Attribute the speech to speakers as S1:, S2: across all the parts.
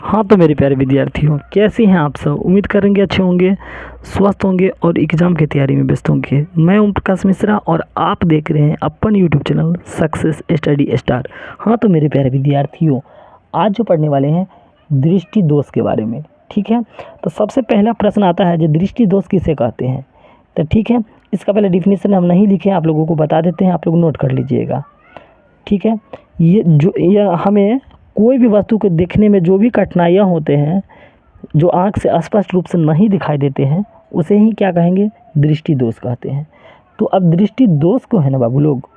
S1: हाँ तो मेरे प्यारे विद्यार्थियों, कैसे हैं आप सब। उम्मीद करेंगे अच्छे होंगे, स्वस्थ होंगे और एग्ज़ाम की तैयारी में व्यस्त होंगे। मैं ओम प्रकाश मिश्रा और आप देख रहे हैं अपन YouTube channel success study star. हाँ तो मेरे प्यारे विद्यार्थियों, आज जो पढ़ने वाले हैं दृष्टि दोष के बारे में। ठीक है, तो सबसे पहला प्रश्न आता है जो दृष्टि दोष किसे कहते हैं। तो ठीक है, इसका पहले डिफिनीसन हम नहीं लिखे, आप लोगों को बता देते हैं, आप लोग नोट कर लीजिएगा। ठीक है, ये हमें कोई भी वस्तु को देखने में जो भी कठिनाइयाँ होते हैं, जो आँख से स्पष्ट रूप से नहीं दिखाई देते हैं, उसे ही क्या कहेंगे, दृष्टि दोष कहते हैं। तो अब दृष्टि दोष को है ना बाबू लोग,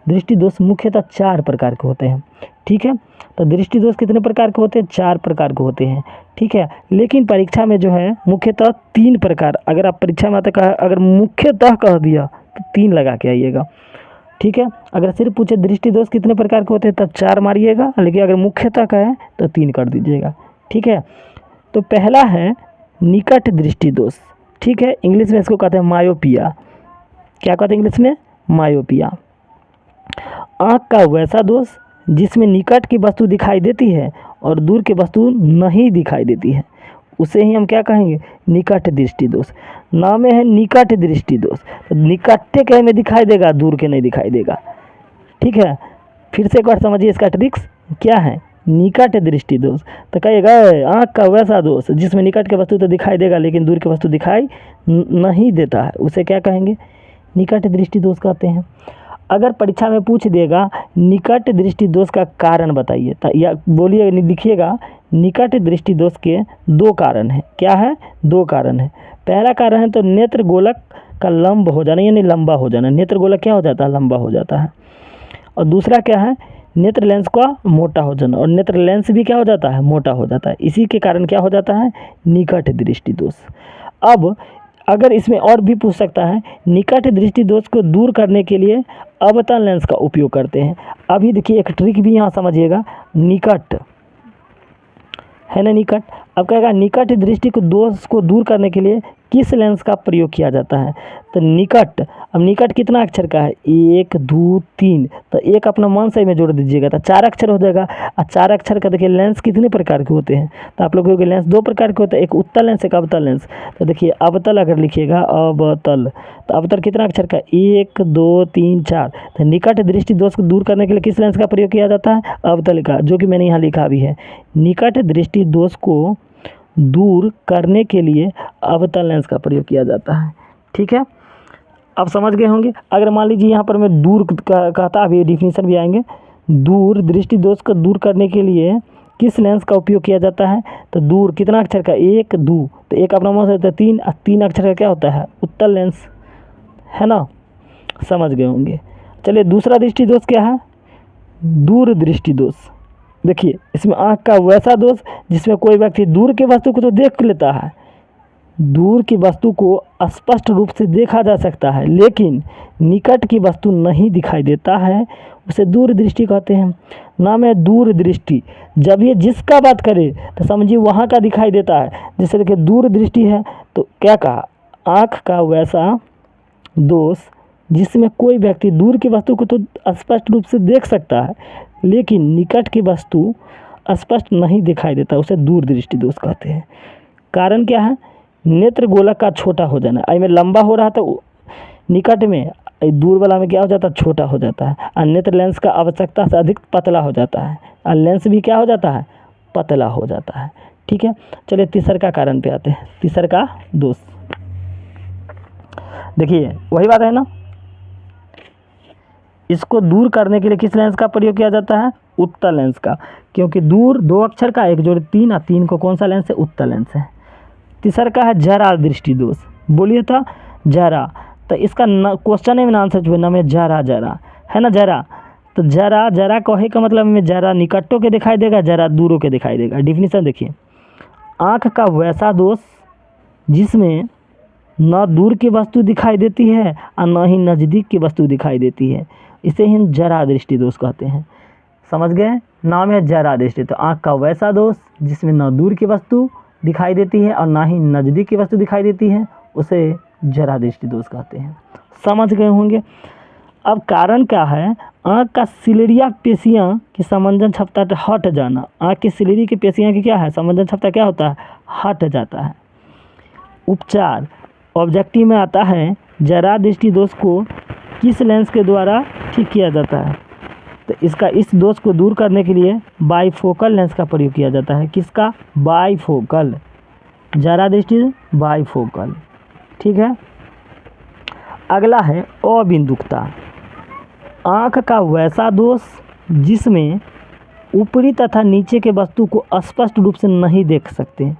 S1: दृष्टि दोष मुख्यतः 4 प्रकार के होते हैं। ठीक है, तो दृष्टि दोष कितने प्रकार के होते हैं, 4 प्रकार के होते हैं। ठीक है, लेकिन परीक्षा में जो है मुख्यतः 3 प्रकार, अगर आप परीक्षा में आता अगर मुख्यतः कह दिया तो 3 लगा के आइएगा। ठीक है, अगर सिर्फ पूछे दृष्टि दोष कितने प्रकार के होते हैं तब 4 मारिएगा, लेकिन अगर मुख्यतः का है तो 3 कर दीजिएगा। ठीक है, तो पहला है निकट दृष्टि दोष। ठीक है, इंग्लिश में इसको कहते हैं मायोपिया। क्या कहते हैं इंग्लिश में, मायोपिया। आँख का वैसा दोष जिसमें निकट की वस्तु दिखाई देती है और दूर की वस्तु नहीं दिखाई देती है, उसे ही हम क्या कहेंगे, निकट दृष्टि दोष। नाम है निकट दृष्टि दोष, तो निकट के में दिखाई देगा, दूर के नहीं दिखाई देगा। ठीक है, फिर से एक बार समझिए इसका ट्रिक्स क्या है, निकट दृष्टि दोष। तो कहिएगा आँख का वैसा दोष जिसमें निकट की वस्तु तो दिखाई देगा लेकिन दूर की वस्तु दिखाई नहीं देता है, उसे क्या कहेंगे, निकट दृष्टि दोष कहते हैं। अगर परीक्षा में पूछ देगा निकट दृष्टि दोष का कारण बताइए, या बोलिए लिखिएगा निकट दृष्टि दोष के 2 कारण हैं। क्या है, 2 कारण है। पहला कारण है तो नेत्र गोलक का लंब हो जाना, यानी लंबा हो जाना। नेत्र गोलक क्या हो जाता है, लंबा हो जाता है। और दूसरा क्या है, नेत्र लेंस का मोटा हो जाना, और नेत्र लेंस भी क्या हो जाता है, मोटा हो जाता है। इसी के कारण क्या हो जाता है, निकट दृष्टि दोष। अब अगर इसमें और भी पूछ सकता है, निकट दृष्टि दोष को दूर करने के लिए अवतल लेंस का उपयोग करते हैं। अभी देखिए एक ट्रिक भी यहाँ समझिएगा, निकट है ना, निकट। अब कहेगा निकट दृष्टि को दोष को दूर करने के लिए किस लेंस का प्रयोग किया जाता है। तो निकट, अब निकट कितना अक्षर का है, 1 2 3, तो एक अपना मन से में जोड़ दीजिएगा तो 4 अक्षर हो जाएगा। और 4 अक्षर का देखिए लेंस कितने प्रकार के होते हैं, तो आप लोगों के लेंस 2 प्रकार के होते हैं, एक उत्तल लेंस एक अवतल लेंस। तो देखिए अवतल अगर लिखिएगा अवतल, तो अवतल कितना अक्षर का, 1 2 3 4। तो निकट दृष्टि दोष को दूर करने के लिए किस लेंस का प्रयोग किया जाता है, अवतल का, जो कि मैंने यहाँ लिखा भी है। निकट दृष्टि दोष को दूर करने के लिए अवतल लेंस का प्रयोग किया जाता है। ठीक है, अब समझ गए होंगे। अगर मान लीजिए यहाँ पर मैं दूर कहता, अभी डिफिनीशन भी आएंगे। दूर दृष्टि दोष को दूर करने के लिए किस लेंस का उपयोग किया जाता है, तो दूर कितना अक्षर का, 1 2, तो एक अपना मुँह से होता है 3, 3 अक्षर का क्या होता है, उत्तल लेंस, है ना, समझ गए होंगे। चलिए दूसरा दृष्टि दोष क्या है, दूर दृष्टि दोष। देखिए इसमें आँख का वैसा दोष जिसमें कोई व्यक्ति दूर की वस्तु को तो देख लेता है, दूर की वस्तु को स्पष्ट रूप से देखा जा सकता है लेकिन निकट की वस्तु नहीं दिखाई देता है, उसे दूर दृष्टि कहते हैं। नाम है दूर दृष्टि। जब ये जिसका बात करे तो समझिए वहाँ का दिखाई देता है। जैसे देखिए दूर दृष्टि है तो क्या कहा, आँख का वैसा दोष जिसमें कोई व्यक्ति दूर की वस्तु को तो स्पष्ट रूप से देख सकता है लेकिन निकट की वस्तु स्पष्ट नहीं दिखाई देता, उसे दूर दृष्टि दोष कहते हैं। कारण क्या है, नेत्र गोलक का छोटा हो जाना। आई में लंबा हो रहा था निकट में, दूर वाला में क्या हो जाता है, छोटा हो जाता है। और नेत्र लेंस का आवश्यकता से अधिक पतला हो जाता है, और लेंस भी क्या हो जाता है, पतला हो जाता है। ठीक है, चलिए तीसर का कारण पे आते हैं, तीसर का दोष। देखिए वही बात है ना, इसको दूर करने के लिए किस लेंस का प्रयोग किया जाता है, उत्तल लेंस का, क्योंकि दूर 2 अक्षर का, 1 जोड़ 3, और 3 को कौन सा लेंस है, उत्तल लेंस है। तीसरा का है जरा दृष्टि दोष। बोलिए था जरा, तो इसका क्वेश्चन में आंसर जो है नाम है जरा, जरा है ना, जरा। तो जरा जरा कहे का मतलब में जरा निकटों के दिखाई देगा, जरा दूरों के दिखाई देगा। डिफिनीशन देखिए, आँख का वैसा दोष जिसमें न दूर की वस्तु दिखाई देती है और न ही नज़दीक की वस्तु दिखाई देती है, इसे ही जरा दृष्टि दोष कहते हैं। समझ गए, नाम है जरा दृष्टि। तो आँख का वैसा दोष जिसमें न दूर की वस्तु दिखाई देती है और ना ही नज़दीक की वस्तु दिखाई देती है, उसे जरा दृष्टि दोष कहते हैं। समझ गए होंगे। अब कारण क्या है, आँख का सिलेरिया पेशियाँ की समंजन क्षमता हट जाना। आँख की सिलेरी की पेशियाँ की क्या है, समंजन क्षमता क्या होता है, हट जाता है। उपचार ऑब्जेक्टिव में आता है, जरा दृष्टि दोष को किस लेंस के द्वारा ठीक किया जाता है। तो इस दोष को दूर करने के लिए बाईफोकल लेंस का प्रयोग किया जाता है। किसका, बाईफोकल, जरा दृष्टि बाईफोकल। ठीक है। अगला है अबिंदुकता, आँख का वैसा दोष जिसमें ऊपरी तथा नीचे के वस्तु को स्पष्ट रूप से नहीं देख सकते।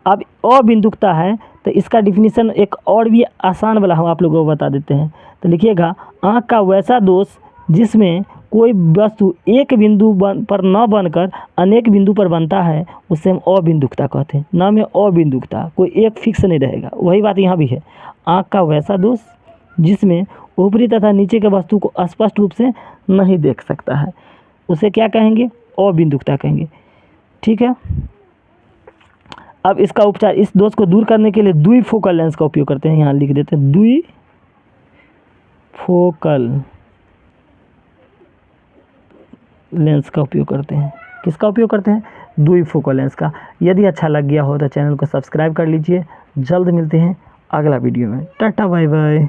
S1: अब अबिंदुकता है तो इसका डिफिनीशन एक और भी आसान वाला हम आप लोगों को बता देते हैं। तो लिखिएगा, आँख का वैसा दोष जिसमें कोई वस्तु एक बिंदु पर न बनकर अनेक बिंदु पर बनता है, उसे हम अबिंदुकता कहते हैं। नाम है अबिंदुकता, कोई एक फिक्स नहीं रहेगा। वही बात यहाँ भी है, आँख का वैसा दोष जिसमें ऊपरी तथा नीचे के वस्तु को स्पष्ट रूप से नहीं देख सकता है, उसे क्या कहेंगे, अबिंदुकता कहेंगे। ठीक है। अब इसका उपचार, इस दोष को दूर करने के लिए द्विफोकल लेंस का उपयोग करते हैं। यहाँ लिख देते हैं, द्विफोकल लेंस का उपयोग करते हैं। किसका उपयोग करते हैं, द्विफोकल लेंस का। यदि अच्छा लग गया हो तो चैनल को सब्सक्राइब कर लीजिए। जल्द मिलते हैं अगला वीडियो में। Tata bye bye.